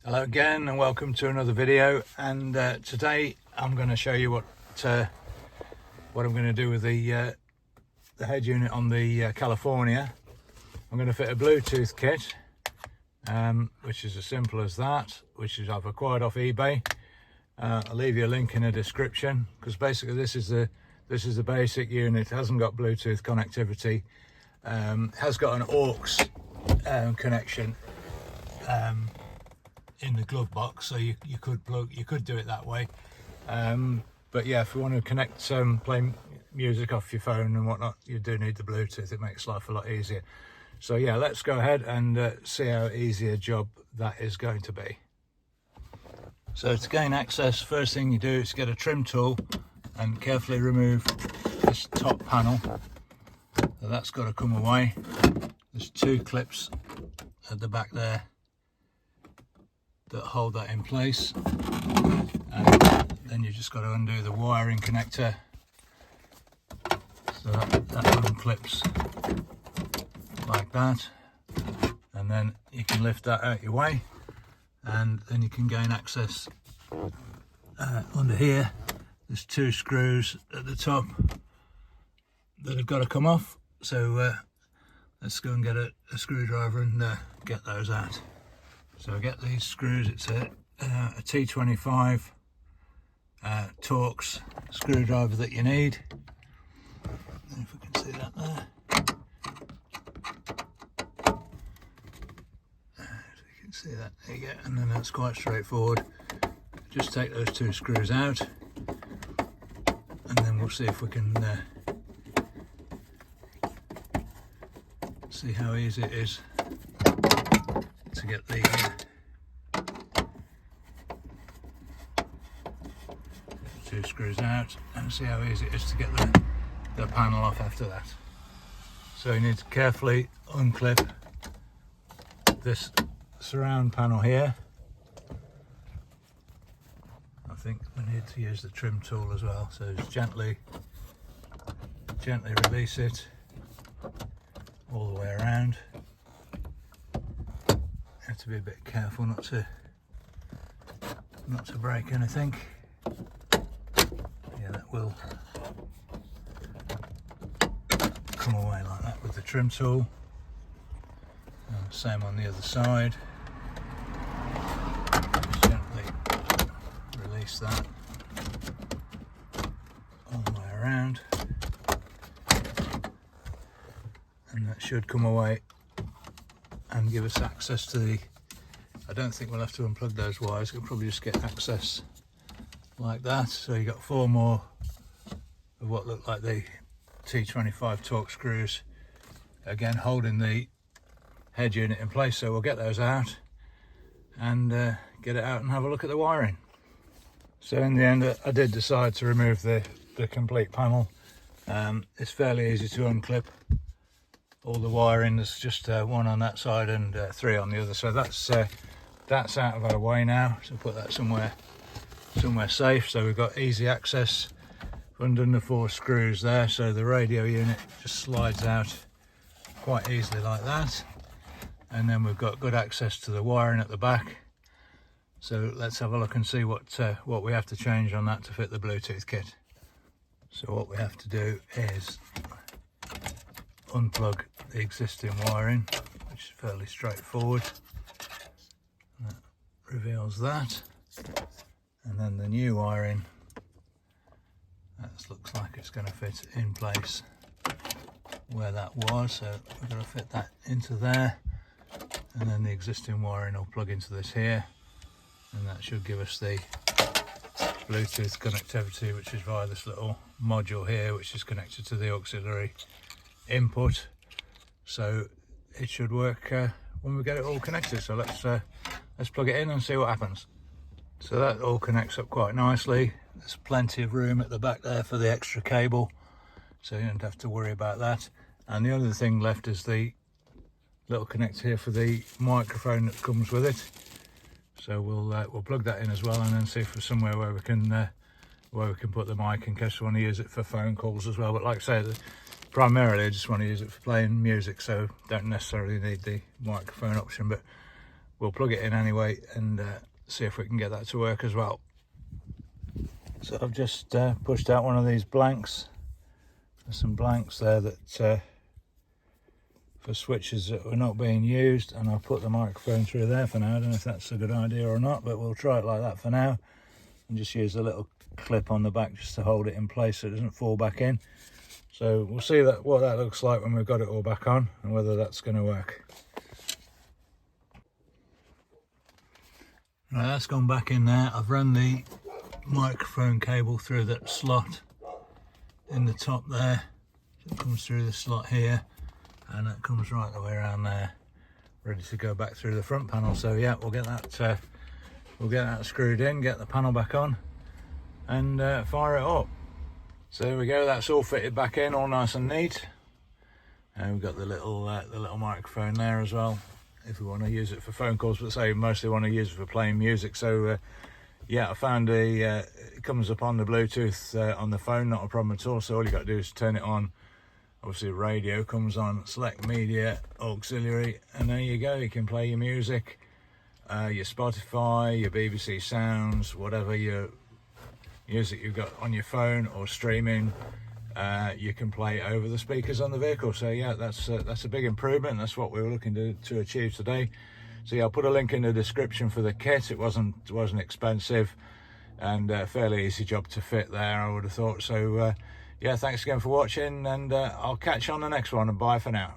Hello again and welcome to another video, and today I'm going to show you what I'm going to do with the head unit on the California. I'm going to fit a Bluetooth kit, which is as simple as that, which is I've acquired off eBay. I'll leave you a link in the description, because basically this is the basic unit. It hasn't got Bluetooth connectivity. It has got an aux connection in the glove box, so you could do it that way, but yeah, if you want to connect play music off your phone and whatnot, you do need the Bluetooth. It makes life a lot easier. So yeah, let's go ahead and see how easy a job that is going to be. So to gain access, first thing you do is get a trim tool and carefully remove this top panel. So that's got to come away. There's two clips at the back there that hold that in place, and then you just got to undo the wiring connector, so that unclips like that, and then you can lift that out your way, and then you can gain access under here. There's two screws at the top that have got to come off, so let's go and get a screwdriver and get those out. So I get these screws. It's a T25 Torx screwdriver that you need. If we can see that there. So you can see that, there you go. And then that's quite straightforward. Just take those two screws out, and then we'll see if we can see how easy it is to get the two screws out, and see how easy it is to get the panel off after that. So you need to carefully unclip this surround panel here. I think we need to use the trim tool as well, so just gently release it all the way around. Have to be a bit careful not to break anything. Yeah, that will come away like that with the trim tool. And same on the other side. Just gently release that all the way around, and that should come away and give us access to the, I don't think we'll have to unplug those wires. We'll probably just get access like that. So you got four more of what look like the T25 Torx screws, again holding the head unit in place. So we'll get those out and get it out and have a look at the wiring. So in the end, I did decide to remove the complete panel. It's fairly easy to unclip all the wiring. There's just one on that side and three on the other, so that's out of our way now. So put that somewhere safe, so we've got easy access under the four screws there, so the radio unit just slides out quite easily like that, and then we've got good access to the wiring at the back. So let's have a look and see what we have to change on that to fit the Bluetooth kit. So what we have to do is unplug the existing wiring, which is fairly straightforward. That reveals that, and then the new wiring, that looks like it's going to fit in place where that was, so we're going to fit that into there, and then the existing wiring will plug into this here, and that should give us the Bluetooth connectivity, which is via this little module here, which is connected to the auxiliary input. So it should work when we get it all connected. So let's plug it in and see what happens. So that all connects up quite nicely. There's plenty of room at the back there for the extra cable, so you don't have to worry about that. And the other thing left is the little connector here for the microphone that comes with it. So we'll plug that in as well, and then see if there's somewhere where we can put the mic in case we want to use it for phone calls as well. But like I say, primarily I just want to use it for playing music, so don't necessarily need the microphone option. But we'll plug it in anyway and see if we can get that to work as well. So I've just pushed out one of these blanks. There's some blanks there that for switches that were not being used, and I'll put the microphone through there for now. I don't know if that's a good idea or not, but we'll try it like that for now, and just use a little clip on the back just to hold it in place so it doesn't fall back in. So we'll see what that looks like when we've got it all back on and whether that's going to work. Right, that's gone back in there. I've run the microphone cable through that slot in the top there. So it comes through the slot here and it comes right the way around there, ready to go back through the front panel. So yeah, we'll get that screwed in, get the panel back on and fire it up. So there we go, that's all fitted back in, all nice and neat. And we've got the little microphone there as well, if we want to use it for phone calls, but say we mostly want to use it for playing music. So yeah, I found it comes up on the Bluetooth on the phone, not a problem at all. So all you got to do is turn it on. Obviously radio comes on, select media, auxiliary, and there you go. You can play your music, your Spotify, your BBC Sounds, whatever your music you've got on your phone or streaming, you can play over the speakers on the vehicle. So yeah, that's a big improvement. That's what we were looking to achieve today. So yeah, I'll put a link in the description for the kit. It wasn't expensive and a fairly easy job to fit there, I would have thought. So yeah, thanks again for watching, and I'll catch you on the next one, and bye for now.